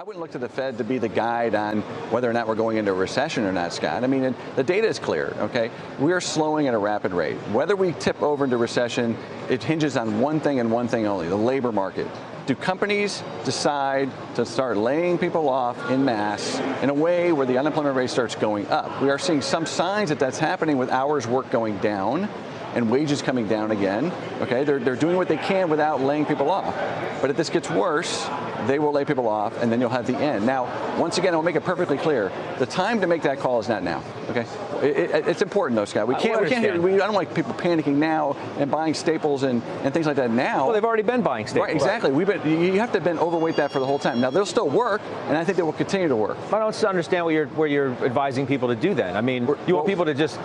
wouldn't look to the Fed to be the guide on whether or not we're going into a recession or not, Scott. I mean, the data is clear, okay? We are slowing at a rapid rate. Whether we tip over into recession, it hinges on one thing and one thing only, the labor market. Do companies decide to start laying people off en masse in a way where the unemployment rate starts going up? We are seeing some signs that that's happening with hours work going down and wages coming down again. Okay, they're doing what they can without laying people off. But if this gets worse, they will lay people off, and then you'll have the end. Now, once again, I'll make it perfectly clear: the time to make that call is not now. Okay, it's important though, Scott. I don't like people panicking now and buying staples and things like that now. Well, they've already been buying staples. Right, exactly. You have to have been overweight that for the whole time. Now they'll still work, and I think they will continue to work. I don't understand what you're advising people to do then. I mean, you want people to just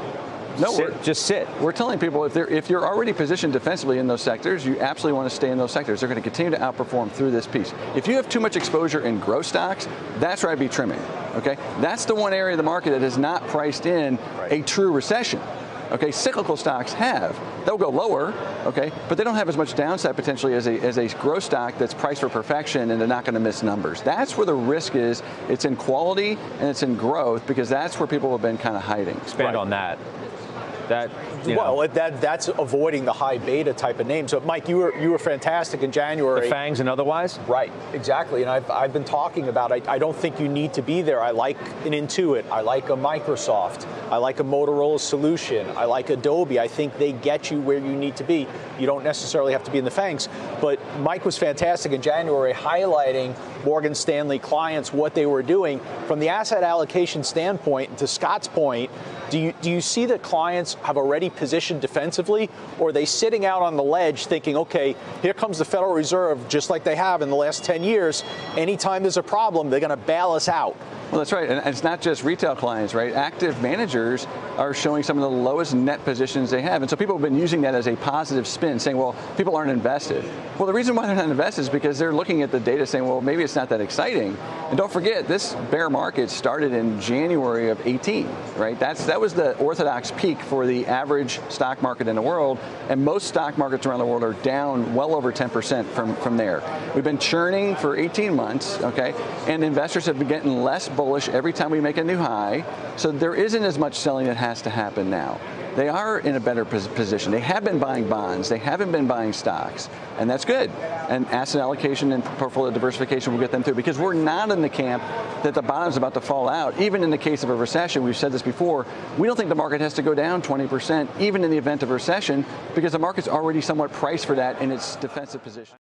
sit. We're telling people if you're already positioned defensively in those sectors, you absolutely want to stay in those sectors. They're going to continue to outperform through this piece. If you have too much exposure in growth stocks, that's where I'd be trimming. Okay, that's the one area of the market that is not priced in a true recession. Okay, cyclical stocks they'll go lower, okay, but they don't have as much downside potentially as a growth stock that's priced for perfection and they're not going to miss numbers. That's where the risk is. It's in quality and it's in growth, because that's where people have been kind of hiding. Expand on that. That's avoiding the high beta type of names. So, Mike, you were fantastic in January. The FANGs and otherwise? Right, exactly. And I've been talking about, I don't think you need to be there. I like an Intuit. I like a Microsoft. I like a Motorola Solution. I like Adobe. I think they get you where you need to be. You don't necessarily have to be in the FANGs. But Mike was fantastic in January, highlighting Morgan Stanley clients, what they were doing. From the asset allocation standpoint, to Scott's point, do you see that clients have already positioned defensively, or are they sitting out on the ledge thinking, okay, here comes the Federal Reserve, just like they have in the last 10 years. Anytime there's a problem, they're going to bail us out? Well, that's right. And it's not just retail clients, right? Active managers are showing some of the lowest net positions they have. And so people have been using that as a positive spin, saying, well, people aren't invested. Well, the reason why they're not invested is because they're looking at the data saying, well, maybe it's not that exciting. And don't forget, this bear market started in January of 18, right? That was the orthodox peak for the average stock market in the world. And most stock markets around the world are down well over 10% from there. We've been churning for 18 months, okay? And investors have been getting less bullish every time we make a new high. So there isn't as much selling that has to happen now. They are in a better position. They have been buying bonds. They haven't been buying stocks. And that's good. And asset allocation and portfolio diversification will get them through, because we're not in the camp that the bottom's about to fall out. Even in the case of a recession, we've said this before, we don't think the market has to go down 20%, even in the event of a recession, because the market's already somewhat priced for that in its defensive position.